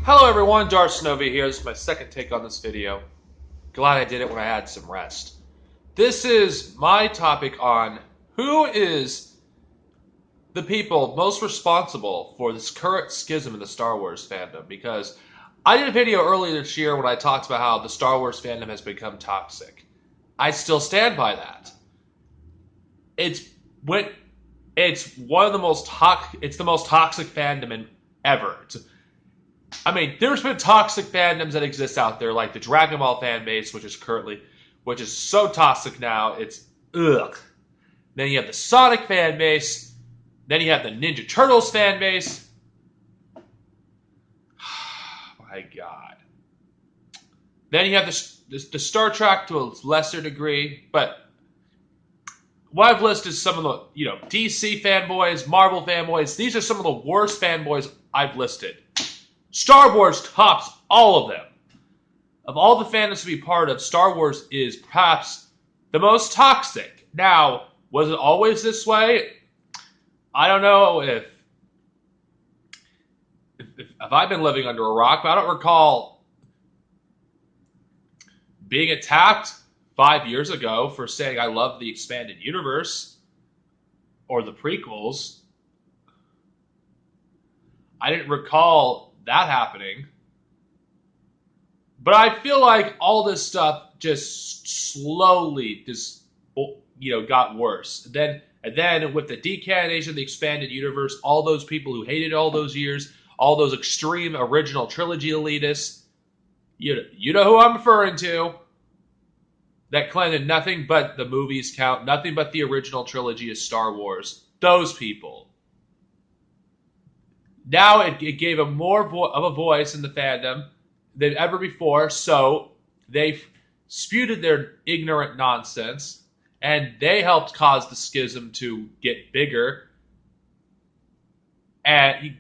Hello everyone, Darth Snowy here. This is my second take on this video. Glad I did it when I had some rest. This is my topic on who is the people most responsible for this current schism in the Star Wars fandom. Because I did a video earlier this year when I talked about how the Star Wars fandom has become toxic. I still stand by that. It's one of the most it's the most toxic fandom ever. There's been toxic fandoms that exist out there, like the Dragon Ball fan base, which is so toxic now, it's ugh. Then you have the Sonic fan base. Then you have the Ninja Turtles fan base. My God. Then you have the Star Trek to a lesser degree, but what I've listed is some of the DC fanboys, Marvel fanboys. These are some of the worst fanboys I've listed. Star Wars tops all of them. Of all the fandoms to be part of, Star Wars is perhaps the most toxic. Now, was it always this way? I don't know if I've been living under a rock, but I don't recall being attacked 5 years ago for saying I love the expanded universe or the prequels. I didn't recall that happening. But I feel like all this stuff just slowly got worse. And then with the decanonization of the expanded universe, all those people who hated all those years, all those extreme original trilogy elitists, you know who I'm referring to, that claimed nothing but the movies count, nothing but the original trilogy of Star Wars. Those people. Now it gave them more of a voice in the fandom than ever before, so they spewed their ignorant nonsense, and they helped cause the schism to get bigger. And,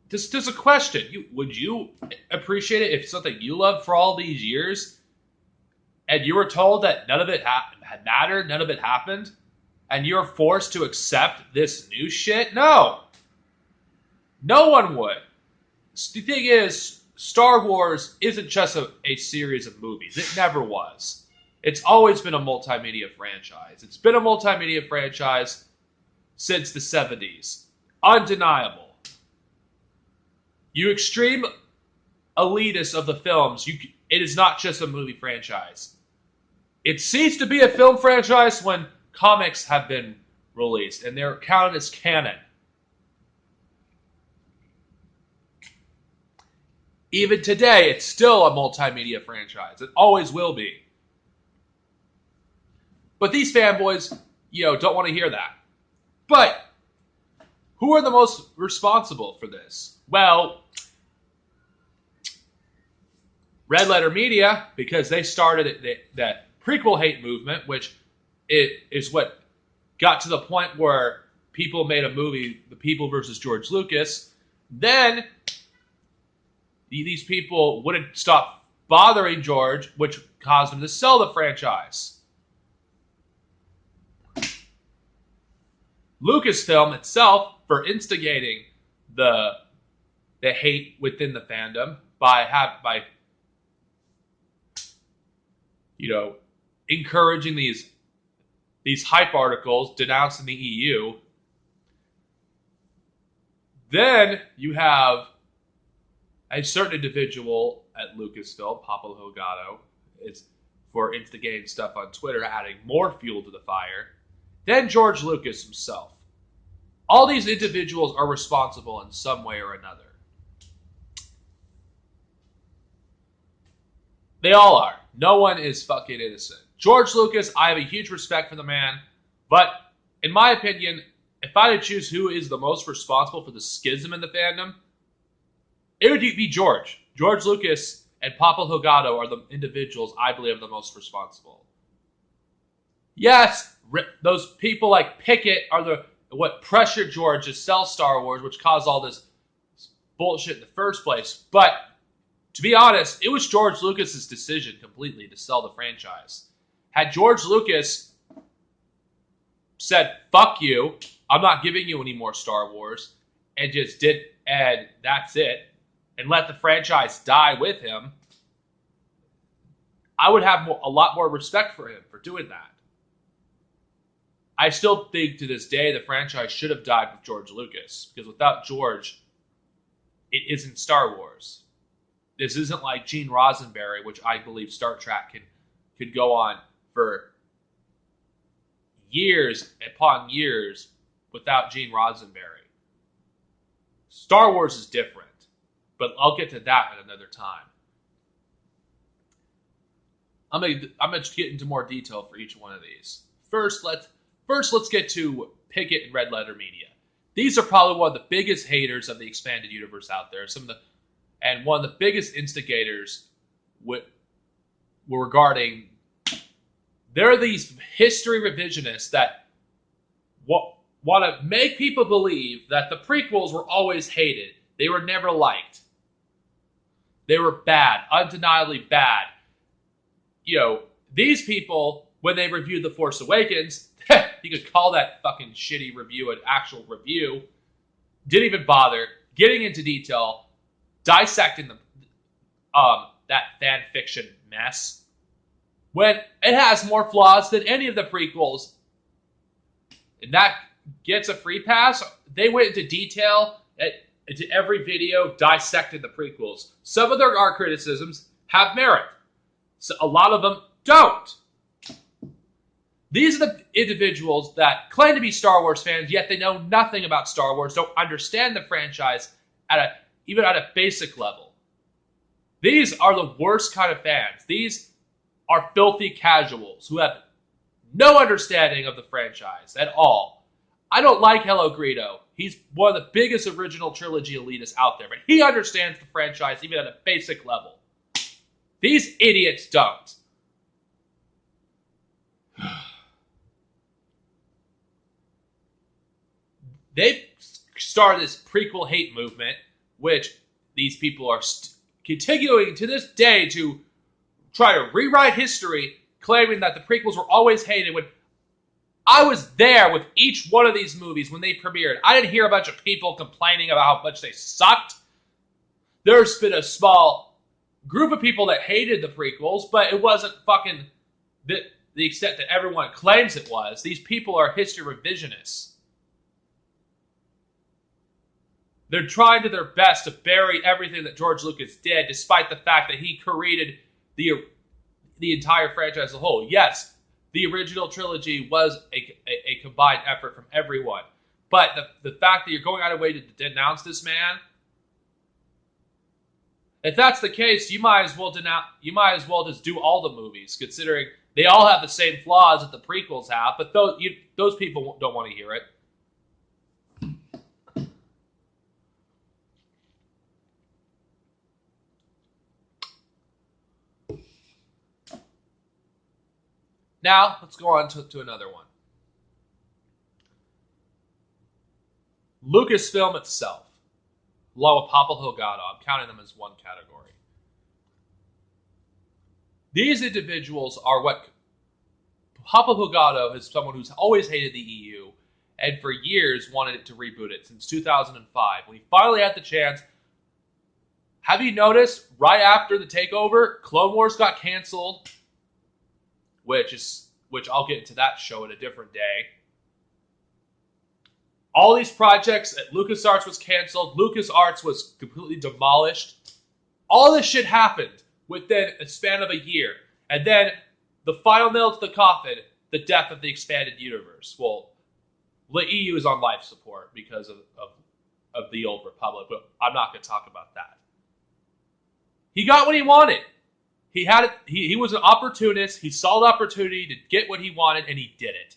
just a question. Would you appreciate it if something you loved for all these years, and you were told that none of it had mattered, none of it happened, and you're forced to accept this new shit? No. No one would. The thing is, Star Wars isn't just a series of movies. It never was. It's always been a multimedia franchise. It's been a multimedia franchise since the 70s. Undeniable. You extreme elitists of the films, it is not just a movie franchise. It ceased to be a film franchise when comics have been released, and they're counted as canon. Even today, it's still a multimedia franchise. It always will be. But these fanboys, don't want to hear that. But who are the most responsible for this? Well, Red Letter Media, because they started that prequel hate movement, which is what got to the point where people made a movie, The People versus George Lucas. Then these people wouldn't stop bothering George, which caused him to sell the franchise. Lucasfilm itself, for instigating the hate within the fandom by encouraging these hype articles denouncing the EU. Then you have a certain individual at Lucasfilm, Papa Logano, is for instigating stuff on Twitter, adding more fuel to the fire. Then George Lucas himself. All these individuals are responsible in some way or another. They all are. No one is fucking innocent. George Lucas, I have a huge respect for the man, but in my opinion, if I had to choose who is the most responsible for the schism in the fandom, it would be George. George Lucas and Papa Logano are the individuals I believe are the most responsible. Yes, those people like Pickett are what pressured George to sell Star Wars, which caused all this bullshit in the first place. But to be honest, it was George Lucas's decision completely to sell the franchise. Had George Lucas said, "Fuck you, I'm not giving you any more Star Wars," and just did, and that's it, and let the franchise die with him, I would have a lot more respect for him for doing that. I still think to this day the franchise should have died with George Lucas, because without George, it isn't Star Wars. This isn't like Gene Roddenberry, which I believe Star Trek could go on for years upon years without Gene Roddenberry. Star Wars is different, but I'll get to that at another time. I'm gonna get into more detail for each one of these. First, let's get to Pickett and Red Letter Media. These are probably one of the biggest haters of the expanded universe out there. And one of the biggest instigators regarding, there are these history revisionists that want to make people believe that the prequels were always hated. They were never liked. They were bad, undeniably bad. These people, when they reviewed The Force Awakens, you could call that fucking shitty review an actual review, didn't even bother getting into detail, dissecting that fan fiction mess, when it has more flaws than any of the prequels. And that gets a free pass. They went into detail into every video, dissected the prequels. Some of their art criticisms have merit. So a lot of them don't. These are the individuals that claim to be Star Wars fans, yet they know nothing about Star Wars, don't understand the franchise even at a basic level. These are the worst kind of fans. These are filthy casuals who have no understanding of the franchise at all. I don't like Hello Greedo. He's one of the biggest original trilogy elitists out there, but he understands the franchise even at a basic level. These idiots don't. They've started this prequel hate movement, which these people are continuing to this day to try to rewrite history, claiming that the prequels were always hated. When I was there with each one of these movies when they premiered, I didn't hear a bunch of people complaining about how much they sucked. There's been a small group of people that hated the prequels, but it wasn't fucking the extent that everyone claims it was. These people are history revisionists. They're trying to their best to bury everything that George Lucas did, despite the fact that he created the entire franchise as a whole. Yes, the original trilogy was a combined effort from everyone. But the fact that you're going out of your way to denounce this man, if that's the case, you might as well just do all the movies, considering they all have the same flaws that the prequels have. But those people don't want to hear it. Now, let's go on to another one. Lucasfilm itself, along with Papa Logano, I'm counting them as one category. These individuals are what Papa Logano is someone who's always hated the EU and for years wanted it to reboot it since 2005. When he finally had the chance, have you noticed right after the takeover, Clone Wars got canceled? Which I'll get into that show in a different day. All these projects at LucasArts was canceled. LucasArts was completely demolished. All this shit happened within a span of a year. And then the final nail to the coffin, the death of the expanded universe. Well, the EU is on life support because of the Old Republic, but I'm not going to talk about that. He got what he wanted. He was an opportunist. He saw the opportunity to get what he wanted, and he did it.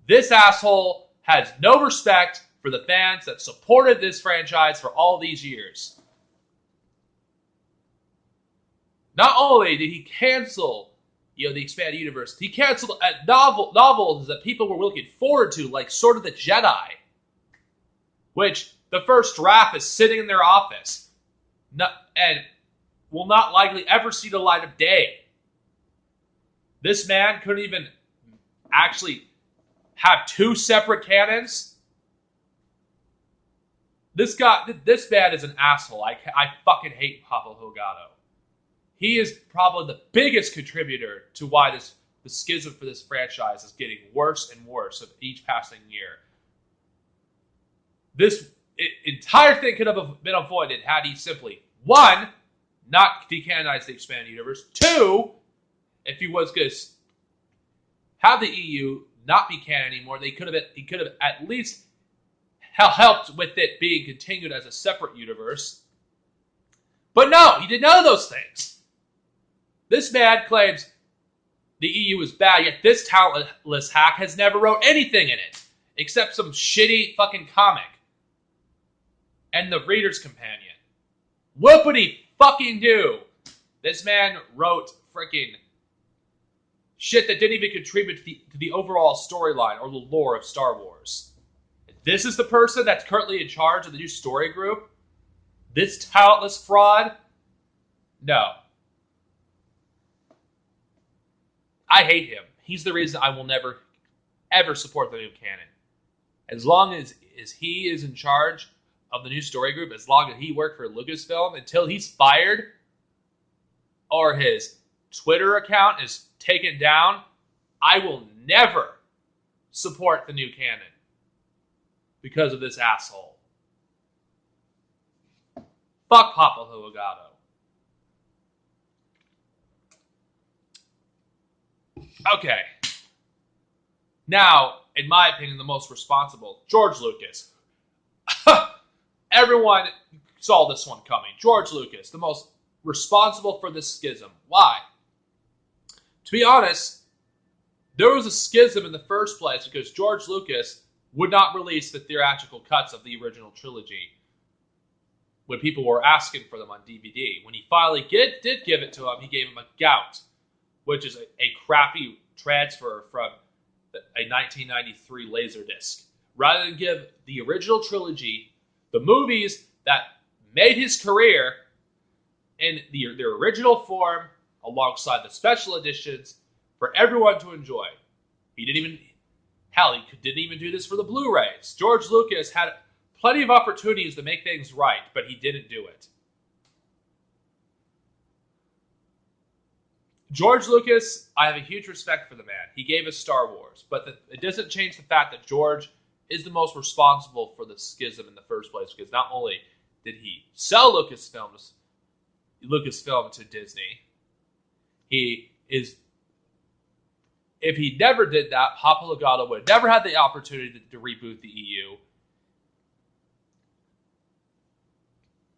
This asshole has no respect for the fans that supported this franchise for all these years. Not only did he cancel, the expanded universe, he canceled novels that people were looking forward to, like Sword of the Jedi, which the first draft is sitting in their office, and will not likely ever see the light of day. This man couldn't even actually have two separate canons. This man is an asshole. I fucking hate Papa Logano. He is probably the biggest contributor to why the schism for this franchise is getting worse and worse with each passing year. This entire thing could have been avoided had he simply, one, not decanonized the expanded universe. Two, if he was going to have the EU not be canon anymore, he could have at least helped with it being continued as a separate universe. But no, he did none of those things. This man claims the EU is bad, yet this talentless hack has never wrote anything in it, except some shitty fucking comic. And the Reader's Companion. Whoopity fucking do! This man wrote freaking shit that didn't even contribute to the overall storyline or the lore of Star Wars. This is the person that's currently in charge of the new story group? This talentless fraud? No. I hate him. He's the reason I will never, ever support the new canon. As long as he is in charge of the new story group, as long as he worked for Lucasfilm, until he's fired or his Twitter account is taken down, I will never support the new canon because of this asshole. Fuck Papa Logano. Okay. Now, in my opinion, the most responsible, George Lucas. Everyone saw this one coming. George Lucas, the most responsible for this schism. Why? To be honest, there was a schism in the first place because George Lucas would not release the theatrical cuts of the original trilogy when people were asking for them on DVD. When he finally did give it to him, he gave him a gout, which is a crappy transfer from a 1993 Laserdisc. Rather than give the original trilogy, the movies that made his career in their original form, alongside the special editions, for everyone to enjoy. He didn't even do this for the Blu-rays. George Lucas had plenty of opportunities to make things right, but he didn't do it. George Lucas, I have a huge respect for the man. He gave us Star Wars, but it doesn't change the fact that George is the most responsible for the schism in the first place, because not only did he sell Lucasfilm to Disney, if he never did that, Papa Logano would have never had the opportunity to reboot the EU.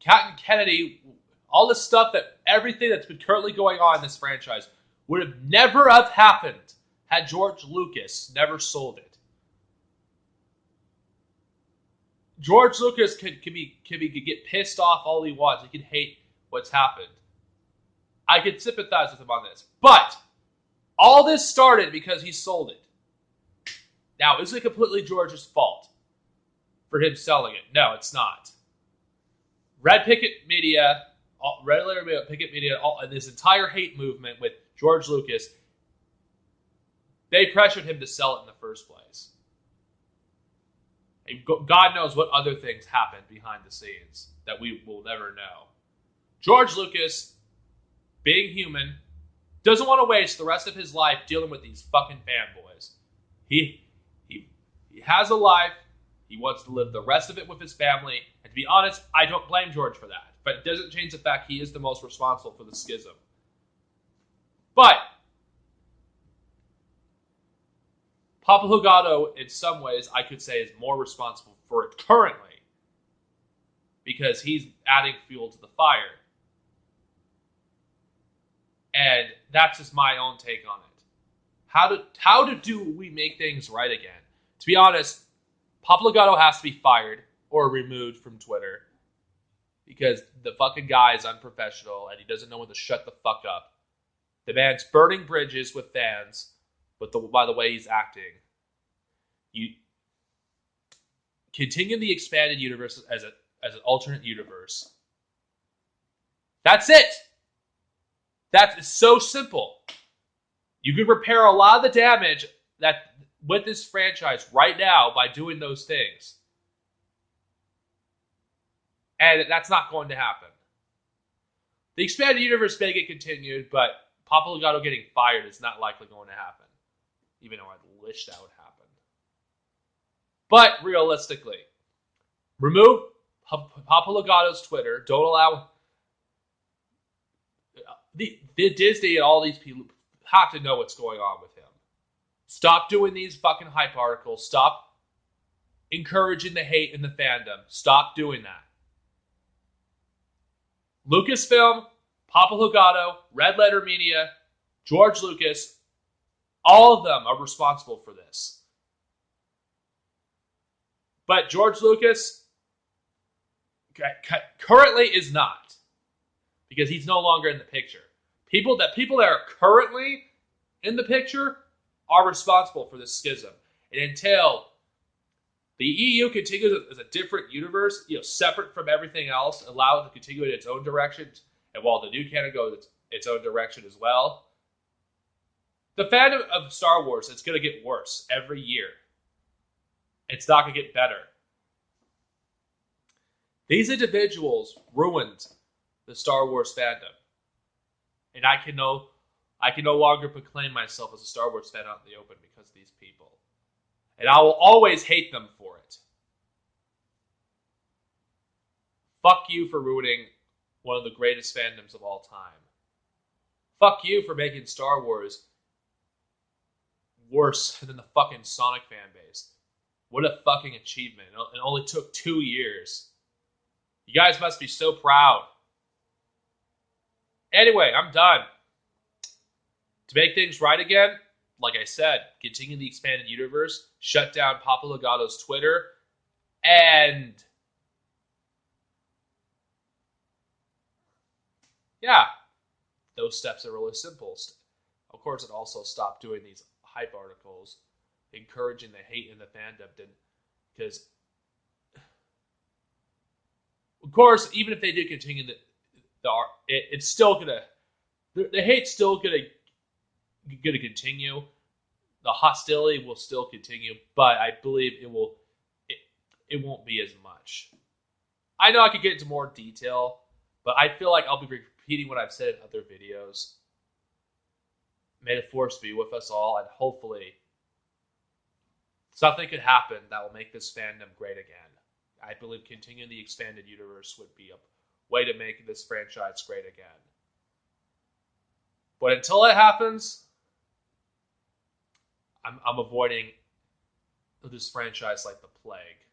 Captain Kennedy, all this stuff, everything that's been currently going on in this franchise would have never have happened had George Lucas never sold it. George Lucas could get pissed off all he wants. He can hate what's happened. I could sympathize with him on this. But all this started because he sold it. Now, is it completely George's fault for him selling it? No, it's not. Red Picket Media, and this entire hate movement with George Lucas, they pressured him to sell it in the first place. And God knows what other things happened behind the scenes that we will never know. George Lucas, being human, doesn't want to waste the rest of his life dealing with these fucking fanboys. He has a life. He wants to live the rest of it with his family. And to be honest, I don't blame George for that. But it doesn't change the fact he is the most responsible for the schism. But Papa Logano, in some ways, I could say, is more responsible for it currently, because he's adding fuel to the fire. And that's just my own take on it. How do we make things right again? To be honest, Papa Logano has to be fired or removed from Twitter, because the fucking guy is unprofessional and he doesn't know when to shut the fuck up. The man's burning bridges with fans, but by the way he's acting. You continue the expanded universe as an alternate universe. That's it. That is so simple. You could repair a lot of the damage that with this franchise right now by doing those things. And that's not going to happen. The expanded universe may get continued, but Papa Logano getting fired is not likely going to happen. Even though I wish that would happen. But realistically, remove Papa Logano's Twitter. Don't allow the Disney and all these people have to know what's going on with him. Stop doing these fucking hype articles. Stop encouraging the hate in the fandom. Stop doing that. Lucasfilm, Papa Logano, Red Letter Media, George Lucas, all of them are responsible for this. But George Lucas currently is not, because he's no longer in the picture. People that are currently in the picture are responsible for this schism. And until the EU continues as a different universe, separate from everything else, allow it to continue in its own direction, and while the new canon goes its own direction as well, the fandom of Star Wars is going to get worse every year. It's not going to get better. These individuals ruined the Star Wars fandom. And I can no longer proclaim myself as a Star Wars fan out in the open because of these people. And I will always hate them for it. Fuck you for ruining one of the greatest fandoms of all time. Fuck you for making Star Wars worse than the fucking Sonic fan base. What a fucking achievement. It only took 2 years. You guys must be so proud. Anyway, I'm done. To make things right again, like I said, continue the expanded universe, shut down Papa Logano's Twitter, and yeah, those steps are really simple. Of course, it also stopped doing these hype articles, encouraging the hate in the fandom, because, of course, even if they do continue it's still gonna, the hate's still gonna continue. The hostility will still continue, but I believe it won't be as much. I know I could get into more detail, but I feel like I'll be repeating what I've said in other videos. May the Force be with us all, and hopefully something could happen that will make this fandom great again. I believe continuing the expanded universe would be a way to make this franchise great again. But until that happens, I'm avoiding this franchise like the plague.